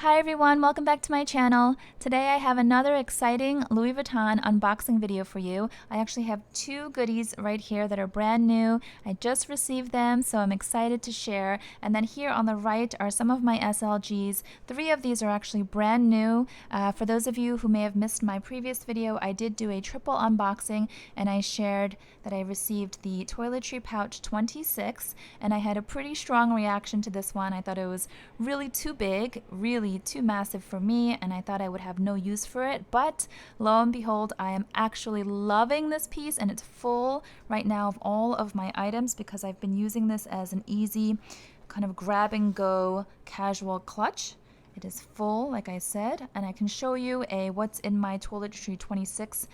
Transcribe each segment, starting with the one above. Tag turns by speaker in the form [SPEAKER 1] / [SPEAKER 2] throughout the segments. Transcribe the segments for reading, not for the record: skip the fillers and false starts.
[SPEAKER 1] Hi everyone, welcome back to my channel. Today I have another exciting Louis Vuitton unboxing video for you. I actually have two goodies right here that are brand new. I just received them, so I'm excited to share. And then here on the right are some of my SLGs. Three of these are actually brand new. For those of you who may have missed my previous video, I did do a triple unboxing and I shared that I received the Toiletry Pouch 26 and I had a pretty strong reaction to this one. I thought it was really too big, really too massive for me, and I thought I would have no use for it, but lo and behold, I am actually loving this piece, and it's full right now of all of my items because I've been using this as an easy kind of grab and go casual clutch. It is full, like I said, and I can show you a what's in my Toiletry 26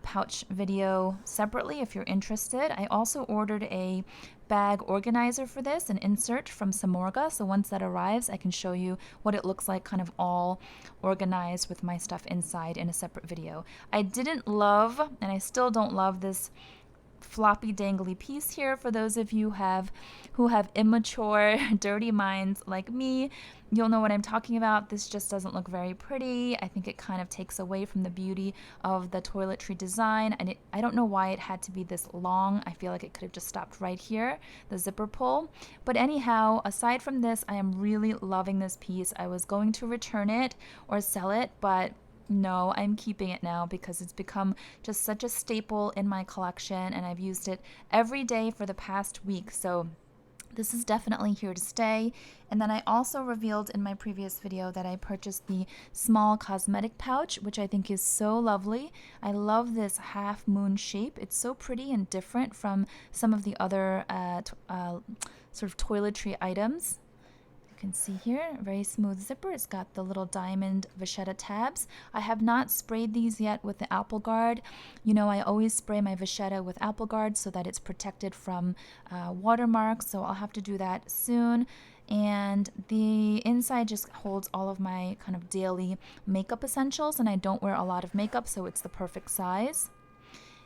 [SPEAKER 1] pouch video separately if you're interested. I also ordered a bag organizer for this, an insert from Samorga, so once that arrives I can show you what it looks like kind of all organized with my stuff inside in a separate video. I didn't love, and I still don't love, this floppy dangly piece here. For those of you who have immature dirty minds like me, you'll know what I'm talking about. This just doesn't look very pretty. I think it kind of takes away from the beauty of the toiletry design, and I don't know why it had to be this long. I feel like it could have just stopped right here, the zipper pull. But anyhow, aside from this, I am really loving this piece. I was going to return it or sell it, but no, I'm keeping it now because it's become just such a staple in my collection and I've used it every day for the past week. So this is definitely here to stay. And then I also revealed in my previous video that I purchased the small cosmetic pouch, which I think is so lovely. I love this half moon shape. It's so pretty and different from some of the other sort of toiletry items. You can see here, very smooth zipper. It's got the little diamond vachetta tabs. I have not sprayed these yet with the Apple Guard. You know, I always spray my vachetta with Apple Guard so that it's protected from watermarks, so I'll have to do that soon. And the inside just holds all of my kind of daily makeup essentials, and I don't wear a lot of makeup, so it's the perfect size.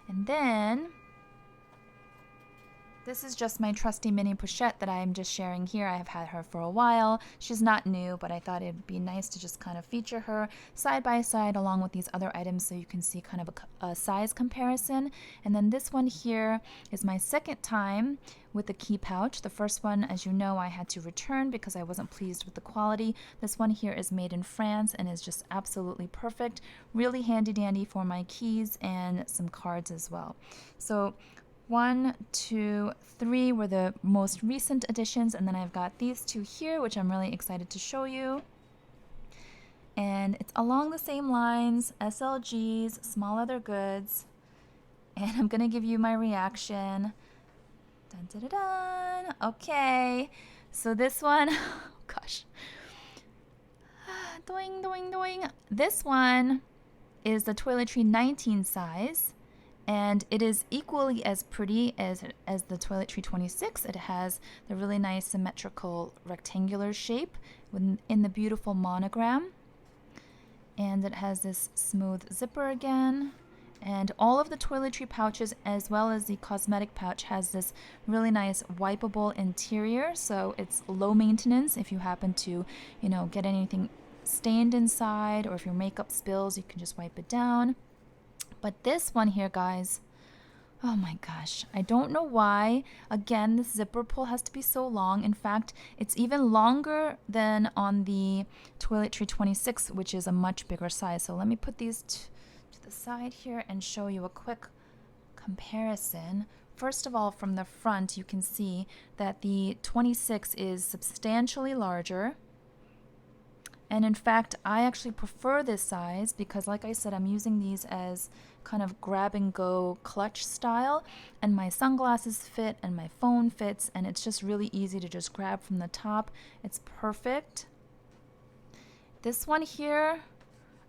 [SPEAKER 1] And then this is just my trusty mini pochette that I am just sharing here. I have had her for a while. She's not new, but I thought it'd be nice to just kind of feature her side by side along with these other items so you can see kind of a size comparison. And then this one here is my second time with the key pouch. The first one, as you know, I had to return because I wasn't pleased with the quality. This one here is made in France and is just absolutely perfect. Really handy dandy for my keys and some cards as well. So 1, 2, 3 were the most recent additions, and then I've got these two here, which I'm really excited to show you. And it's along the same lines, SLGs, small leather goods, and I'm gonna give you my reaction. Dun, dun, dun, dun. Okay, so this one, oh gosh, doing, doing, doing. This one is the Toiletry 19 size. And it is equally as pretty as the Toiletry 26. It has the really nice symmetrical rectangular shape in the beautiful monogram. And it has this smooth zipper again. And all of the toiletry pouches, as well as the cosmetic pouch, has this really nice wipeable interior. So it's low maintenance if you happen to, you know, get anything stained inside, or if your makeup spills, you can just wipe it down. But this one here, guys, oh my gosh, I don't know why. Again, this zipper pull has to be so long. In fact, it's even longer than on the Toiletry 26, which is a much bigger size. So let me put these to the side here and show you a quick comparison. First of all, from the front, you can see that the 26 is substantially larger. And in fact, I actually prefer this size because, like I said, I'm using these as kind of grab and go clutch style, and my sunglasses fit and my phone fits, and it's just really easy to just grab from the top. It's perfect. This one here,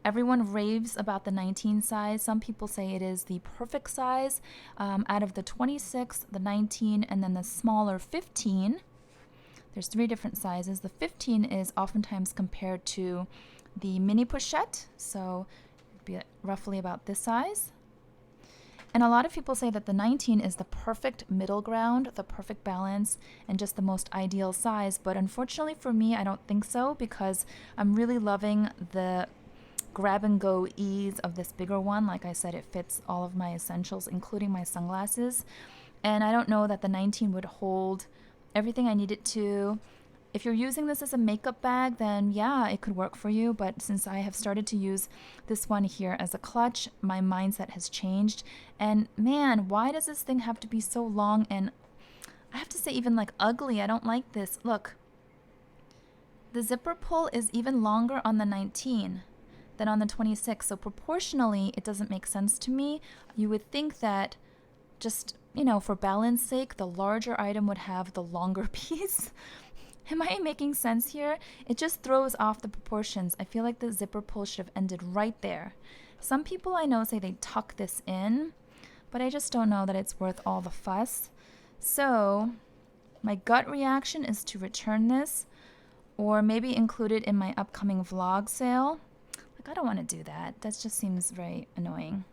[SPEAKER 1] everyone raves about the 19 size. Some people say it is the perfect size out of the 26, the 19, and then the smaller 15. There's 3 different sizes. The 15 is oftentimes compared to the mini pochette, so it'd be roughly about this size. And a lot of people say that the 19 is the perfect middle ground, the perfect balance, and just the most ideal size. But unfortunately for me, I don't think so, because I'm really loving the grab and go ease of this bigger one. Like I said, it fits all of my essentials, including my sunglasses. And I don't know that the 19 would hold everything I need it to. If you're using this as a makeup bag, then yeah, it could work for you. But since I have started to use this one here as a clutch, my mindset has changed. And man, why does this thing have to be so long? And I have to say, even like ugly. I don't like this. Look, the zipper pull is even longer on the 19 than on the 26. So proportionally, it doesn't make sense to me. You would think that just, you know, for balance sake, the larger item would have the longer piece. Am I making sense here? It just throws off the proportions. I feel like the zipper pull should have ended right there. Some people I know say they tuck this in, but I just don't know that it's worth all the fuss. So my gut reaction is to return this, or maybe include it in my upcoming vlog sale. Like, I don't want to do that. That just seems very annoying.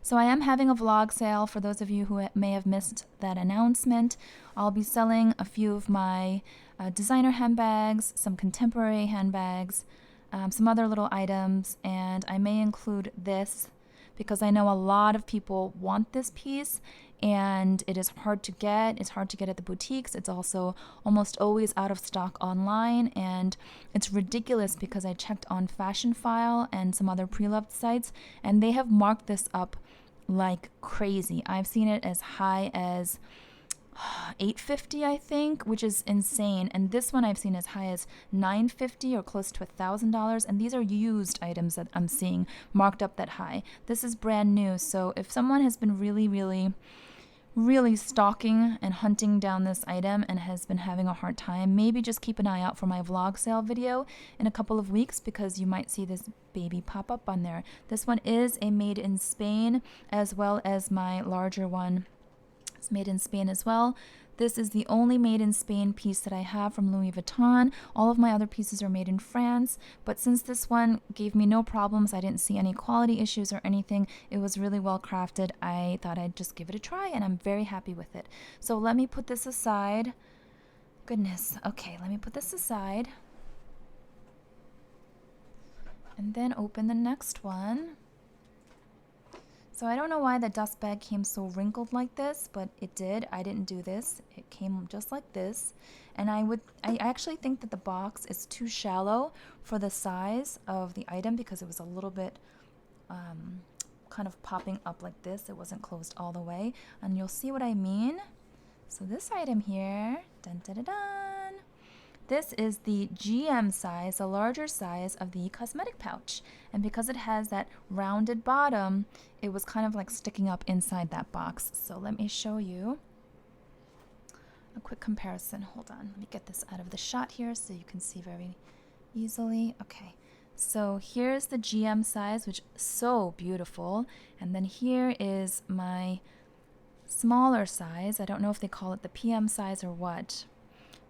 [SPEAKER 1] So I am having a vlog sale for those of you who may have missed that announcement. I'll be selling a few of my designer handbags, some contemporary handbags, some other little items, and I may include this because I know a lot of people want this piece and it is hard to get. It's hard to get at the boutiques. It's also almost always out of stock online, and it's ridiculous because I checked on Fashion File and some other pre-loved sites, and they have marked this up like crazy. I've seen it as high as $850, I think, which is insane. And this one I've seen as high as $950 or close to $1,000. And these are used items that I'm seeing marked up that high. This is brand new. So if someone has been really stalking and hunting down this item and has been having a hard time, maybe just keep an eye out for my vlog sale video in a couple of weeks, because you might see this baby pop up on there. This one is a made in Spain, as well as my larger one. It's made in Spain as well. This is the only made in Spain piece that I have from Louis Vuitton. All of my other pieces are made in France, but since this one gave me no problems, I didn't see any quality issues or anything, it was really well crafted, I thought I'd just give it a try, and I'm very happy with it. So let me put this aside. Goodness. Okay, let me put this aside. And then open the next one. So I don't know why the dust bag came so wrinkled like this, but it did. I didn't do this. It came just like this. And I actually think that the box is too shallow for the size of the item, because it was a little bit kind of popping up like this. It wasn't closed all the way. And you'll see what I mean. So this item here, dun dun dun dun. This is the GM size, the larger size of the Cosmetic Pouch. And because it has that rounded bottom, it was kind of like sticking up inside that box. So let me show you a quick comparison. Hold on, let me get this out of the shot here so you can see very easily. Okay, so here's the GM size, which is so beautiful. And then here is my smaller size. I don't know if they call it the PM size or what,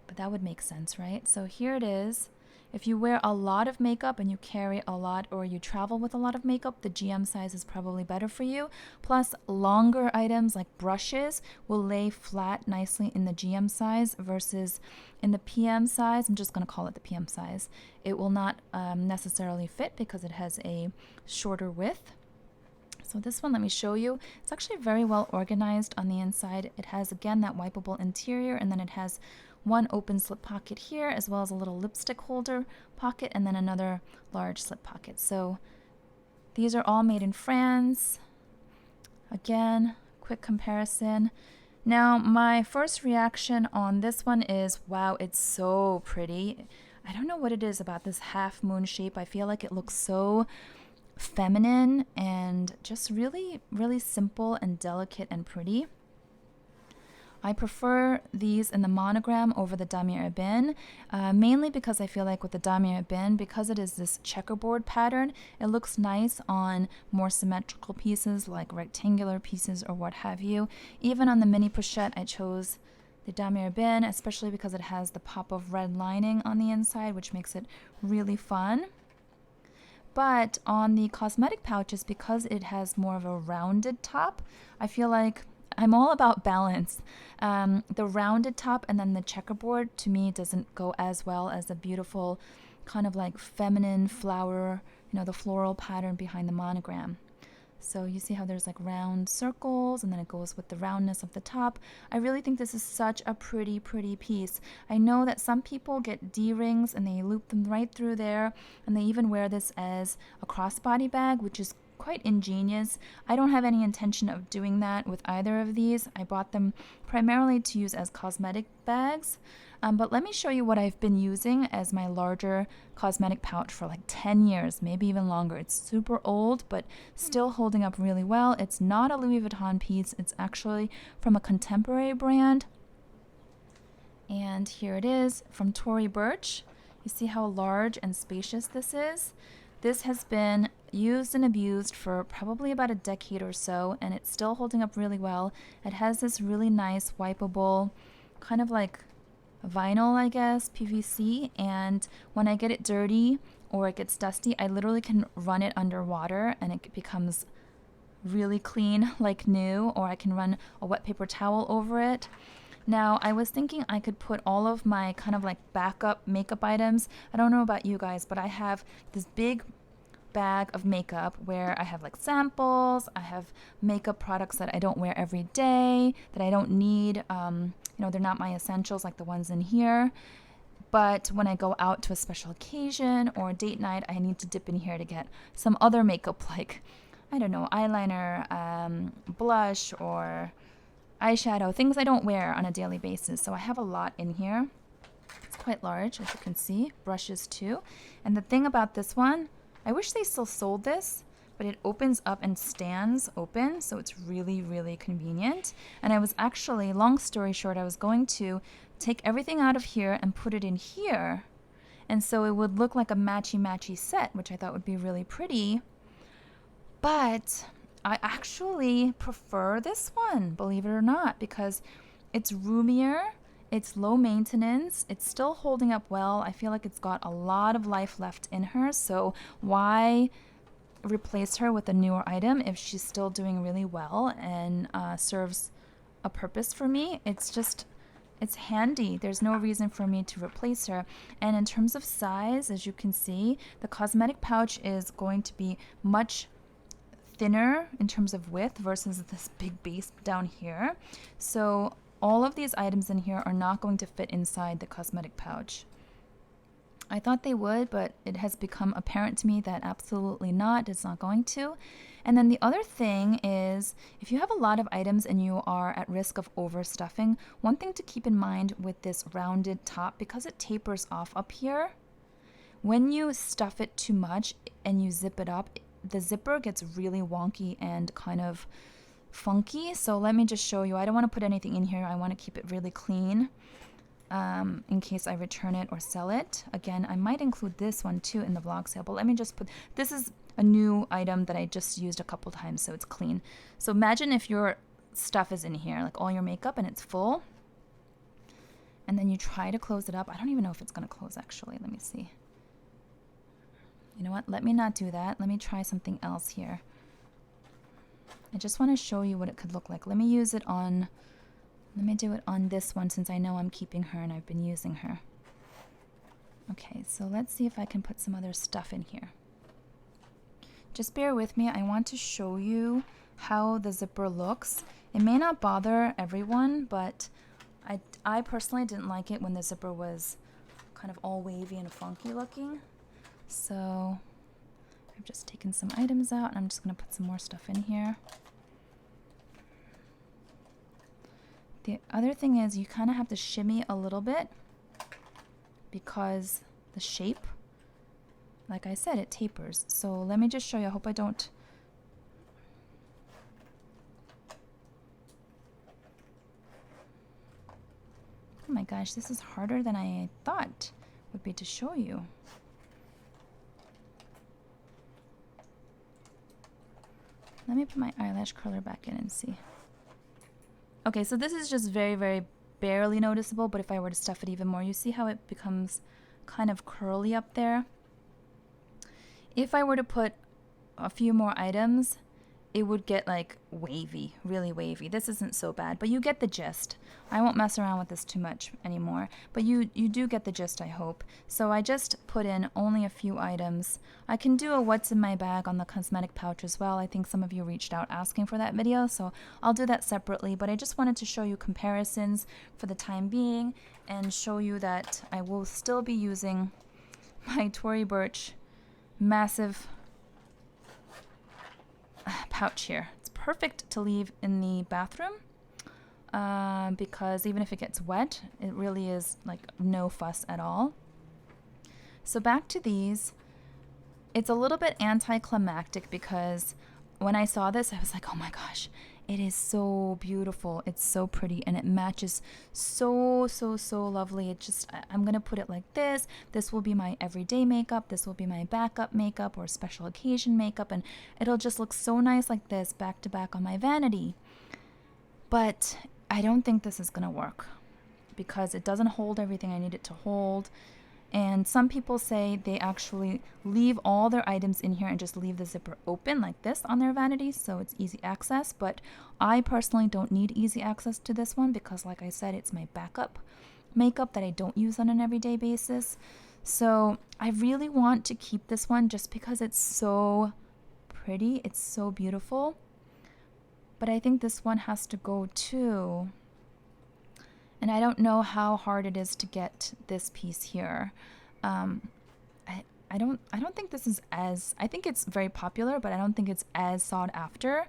[SPEAKER 1] but that would make sense, right? So here it is. If you wear a lot of makeup and you carry a lot, or you travel with a lot of makeup, the GM size is probably better for you. Plus, longer items like brushes will lay flat nicely in the GM size versus in the PM size. I'm just going to call it the PM size. It will not necessarily fit because it has a shorter width. So this one, let me show you. It's actually very well organized on the inside. It has, again, that wipeable interior, and then it has one open slip pocket here, as well as a little lipstick holder pocket, and then another large slip pocket. So these are all made in France. Again, quick comparison. Now, my first reaction on this one is, wow, it's so pretty. I don't know what it is about this half moon shape. I feel like it looks so feminine and just really, really simple and delicate and pretty. I prefer these in the monogram over the damier ebene, mainly because I feel like with the damier ebene, because it is this checkerboard pattern, it looks nice on more symmetrical pieces like rectangular pieces or what have you. Even on the mini pochette, I chose the damier ebene, especially because it has the pop of red lining on the inside, which makes it really fun. But on the cosmetic pouches, because it has more of a rounded top, I feel like I'm all about balance. The rounded top and then the checkerboard to me doesn't go as well as the beautiful kind of like feminine flower, you know, the floral pattern behind the monogram. So you see how there's like round circles and then it goes with the roundness of the top. I really think this is such a pretty, pretty piece. I know that some people get D-rings and they loop them right through there, and they even wear this as a crossbody bag, which is quite ingenious. I don't have any intention of doing that with either of these. I bought them primarily to use as cosmetic bags. But let me show you what I've been using as my larger cosmetic pouch for like 10 years, maybe even longer. It's super old, but still holding up really well. It's not a Louis Vuitton piece. It's actually from a contemporary brand. And here it is from Tory Burch. You see how large and spacious this is? This has been used and abused for probably about a decade or so, and it's still holding up really well. It has this really nice wipeable, kind of like vinyl, I guess, PVC, and when I get it dirty or it gets dusty, I literally can run it underwater and it becomes really clean like new, or I can run a wet paper towel over it. Now, I was thinking I could put all of my kind of like backup makeup items. I don't know about you guys, but I have this big bag of makeup where I have like samples, I have makeup products that I don't wear every day, that I don't need, you know, they're not my essentials like the ones in here. But when I go out to a special occasion or a date night, I need to dip in here to get some other makeup like, I don't know, eyeliner, blush, or eyeshadow, things I don't wear on a daily basis. So I have a lot in here. It's quite large, as you can see, brushes too. And the thing about this one, I wish they still sold this, but it opens up and stands open, so it's really, really convenient. And I was actually, long story short, I was going to take everything out of here and put it in here, and so it would look like a matchy-matchy set, which I thought would be really pretty. But I actually prefer this one, believe it or not, because it's roomier, it's low maintenance, it's still holding up well. I feel like it's got a lot of life left in her, so why replace her with a newer item if she's still doing really well and serves a purpose for me? It's handy. There's no reason for me to replace her. And in terms of size, as you can see, the cosmetic pouch is going to be much thinner in terms of width versus this big base down here. So all of these items in here are not going to fit inside the cosmetic pouch. I thought they would, but it has become apparent to me that absolutely not. It's not going to. And then the other thing is, if you have a lot of items and you are at risk of overstuffing, one thing to keep in mind with this rounded top, because it tapers off up here, when you stuff it too much and you zip it up, the zipper gets really wonky and kind of funky. So let me just show you. I don't want to put anything in here. I want to keep it really clean in case I return it or sell it. Again, I might include this one too in the vlog sale, but let me just put, this is a new item that I just used a couple times, so it's clean. So imagine if your stuff is in here, like all your makeup, and it's full, and then you try to close it up. I don't even know if it's going to close actually. Let me see. You know what? Let me not do that. Let me try something else here. I just want to show you what it could look like. Let me do it on this one since I know I'm keeping her and I've been using her. Okay, so let's see if I can put some other stuff in here. Just bear with me. I want to show you how the zipper looks. It may not bother everyone, but I personally didn't like it when the zipper was kind of all wavy and funky looking. So I've just taken some items out and I'm just going to put some more stuff in here. The other thing is you kind of have to shimmy a little bit because the shape, like I said, it tapers. So let me just show you. I hope I don't. Oh my gosh, this is harder than I thought would be to show you. Let me put my eyelash curler back in and see. Okay, so this is just very, very barely noticeable, but if I were to stuff it even more, you see how it becomes kind of curly up there? If I were to put a few more items, it would get like wavy, really wavy. This isn't so bad, but you get the gist. I won't mess around with this too much anymore, but you do get the gist, I hope. So I just put in only a few items. I can do a what's in my bag on the cosmetic pouch as well. I think some of you reached out asking for that video, so I'll do that separately, but I just wanted to show you comparisons for the time being and show you that I will still be using my Tory Burch massive pouch here. It's perfect to leave in the bathroom because even if it gets wet, it really is like no fuss at all. So back to these. It's a little bit anticlimactic because when I saw this, I was like, oh my gosh, it is so beautiful. It's so pretty and it matches so lovely. It just, I'm going to put it like this. This will be my everyday makeup. This will be my backup makeup or special occasion makeup. And it'll just look so nice like this back to back on my vanity. But I don't think this is going to work because it doesn't hold everything I need it to hold. And some people say they actually leave all their items in here and just leave the zipper open like this on their vanity, so it's easy access. But I personally don't need easy access to this one because, like I said, it's my backup makeup that I don't use on an everyday basis. So I really want to keep this one just because it's so pretty. It's so beautiful. But I think this one has to go too. And I don't know how hard it is to get this piece here. I don't think this is as, I think it's very popular, but I don't think it's as sought after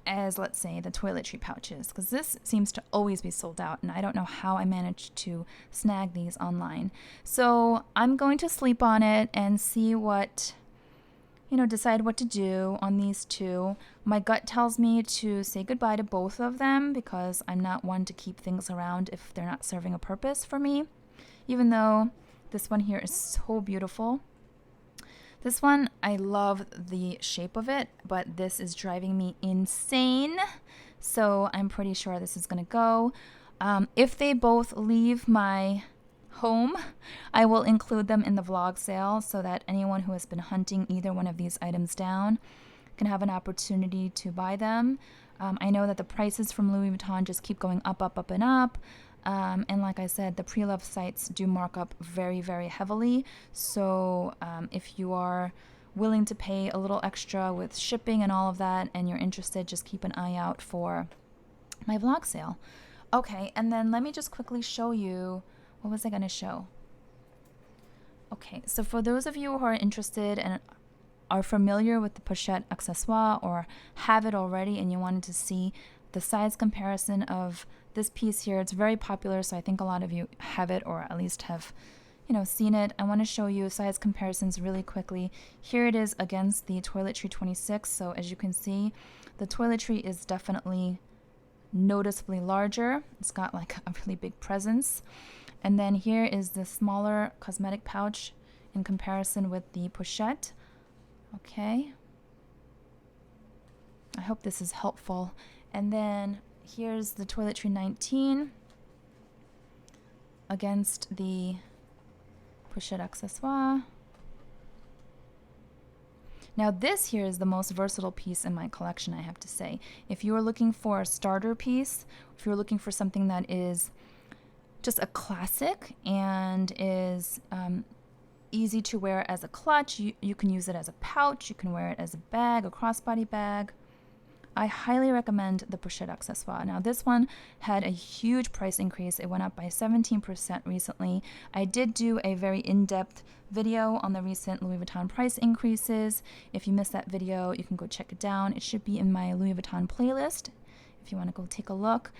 [SPEAKER 1] as, let's say, the Toiletry pouches, because this seems to always be sold out, and I don't know how I managed to snag these online. So I'm going to sleep on it and see what, decide what to do on these two. My gut tells me to say goodbye to both of them because I'm not one to keep things around if they're not serving a purpose for me, even though this one here is so beautiful. This one, I love the shape of it, but this is driving me insane. So I'm pretty sure this is going to go. If they both leave my home, I will include them in the vlog sale so that anyone who has been hunting either one of these items down can have an opportunity to buy them. I know that the prices from Louis Vuitton just keep going up and up. And like I said, the pre-love sites do mark up very heavily. So if you are willing to pay a little extra with shipping and all of that and you're interested, just keep an eye out for my vlog sale. Okay, and then let me just quickly show you, what was I going to show? Okay, so for those of you who are interested and are familiar with the pochette accessoire or have it already and you wanted to see the size comparison of this piece here, it's very popular, so I think a lot of you have it or at least have, seen it. I want to show you size comparisons really quickly. Here it is against the Toiletry 26. So as you can see, the Toiletry is definitely noticeably larger. It's got like a really big presence. And then here is the smaller cosmetic pouch in comparison with the pochette. Okay. I hope this is helpful. And then here's the Toiletry 19 against the pochette accessoire. Now this here is the most versatile piece in my collection, I have to say. If you are looking for a starter piece, if you're looking for something that is just a classic and is easy to wear as a clutch, you can use it as a pouch, you can wear it as a bag, a crossbody bag, I highly recommend the pochette accessoire. Now this one had a huge price increase. It went up by 17% recently. I did do a very in-depth video on the recent Louis Vuitton price increases. If you missed that video, you can go check it down. It should be in my Louis Vuitton playlist if you want to go take a look.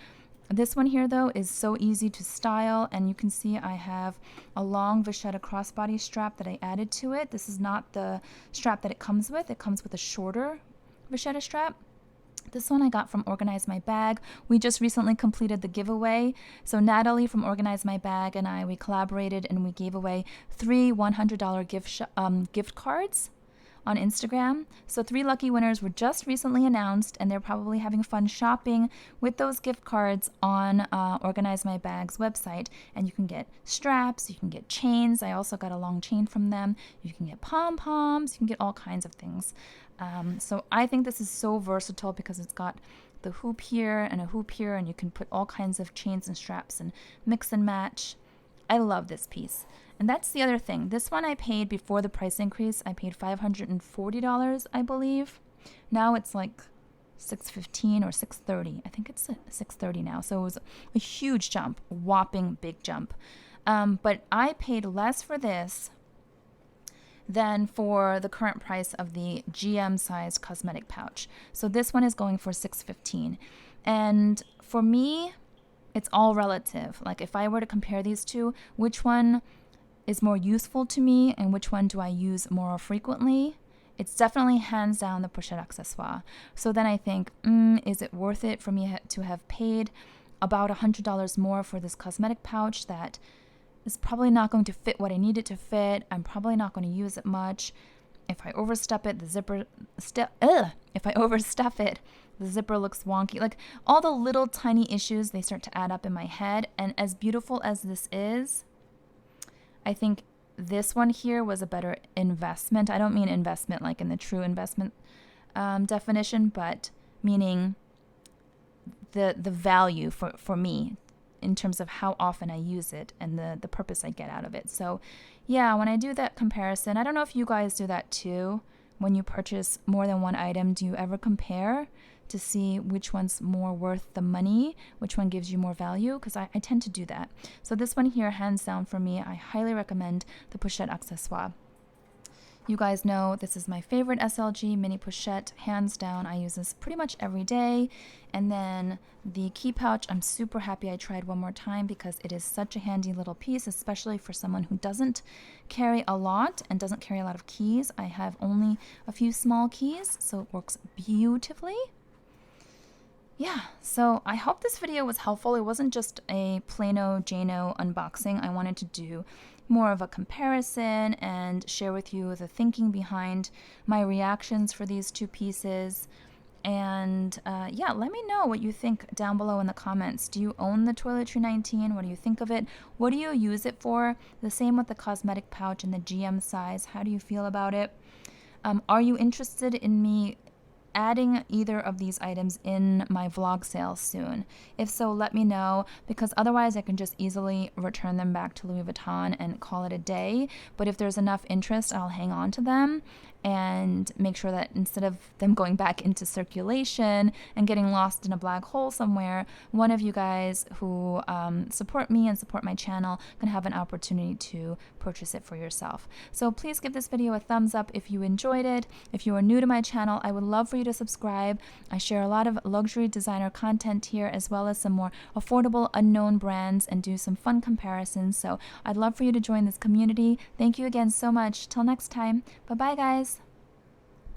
[SPEAKER 1] This one here though is so easy to style, and you can see I have a long vachetta crossbody strap that I added to it. This is not the strap that it comes with. It comes with a shorter vachetta strap. This one I got from Organize My Bag. We just recently completed the giveaway. So Natalie from Organize My Bag and we collaborated and we gave away 3 $100 gift cards. on Instagram. So 3 lucky winners were just recently announced, and they're probably having fun shopping with those gift cards on Organize My Bags website. And you can get straps, you can get chains. I also got a long chain from them. You can get pom-poms, you can get all kinds of things. So I think this is so versatile because it's got the hoop here and a hoop here, and you can put all kinds of chains and straps and mix and match. I love this piece. And that's the other thing. This one I paid before the price increase. I paid $540, I believe. Now it's like $615 or $630. I think it's $630 now. So it was a huge jump, a whopping big jump. But I paid less for this than for the current price of the GM sized cosmetic pouch. So this one is going for $615. And for me, it's all relative. Like if I were to compare these two, which one is more useful to me and which one do I use more frequently? It's definitely hands down the pochette accessoire. So then I think, is it worth it for me to have paid about $100 more for this cosmetic pouch that is probably not going to fit what I need it to fit? I'm probably not going to use it much. If I overstuff it, the zipper looks wonky. Like all the little tiny issues, they start to add up in my head. And as beautiful as this is, I think this one here was a better investment. I don't mean investment like in the true investment definition, but meaning the value for me in terms of how often I use it and the purpose I get out of it. So yeah, when I do that comparison, I don't know if you guys do that too. When you purchase more than one item, do you ever compare to see which one's more worth the money, which one gives you more value? Because I tend to do that. So this one here, hands down for me, I highly recommend the pochette accessoire. You guys know this is my favorite SLG mini pochette, hands down. I use this pretty much every day. And then the key pouch, I'm super happy I tried one more time because it is such a handy little piece, especially for someone who doesn't carry a lot and doesn't carry a lot of keys. I have only a few small keys, so it works beautifully. Yeah, so I hope this video was helpful. It wasn't just a Plano Jano unboxing. I wanted to do more of a comparison and share with you the thinking behind my reactions for these two pieces. And yeah, let me know what you think down below in the comments. Do you own the Toiletry 19? What do you think of it? What do you use it for? The same with the cosmetic pouch and the GM size. How do you feel about it? Are you interested in me adding either of these items in my vlog sale soon? If so, let me know, because otherwise I can just easily return them back to Louis Vuitton and call it a day. But if there's enough interest, I'll hang on to them and make sure that instead of them going back into circulation and getting lost in a black hole somewhere, one of you guys who support me and support my channel can have an opportunity to purchase it for yourself. So please give this video a thumbs up if you enjoyed it. If you are new to my channel, I would love for you to subscribe. I share a lot of luxury designer content here, as well as some more affordable unknown brands, and do some fun comparisons. So I'd love for you to join this community. Thank you again so much. Till next time. Bye bye, guys.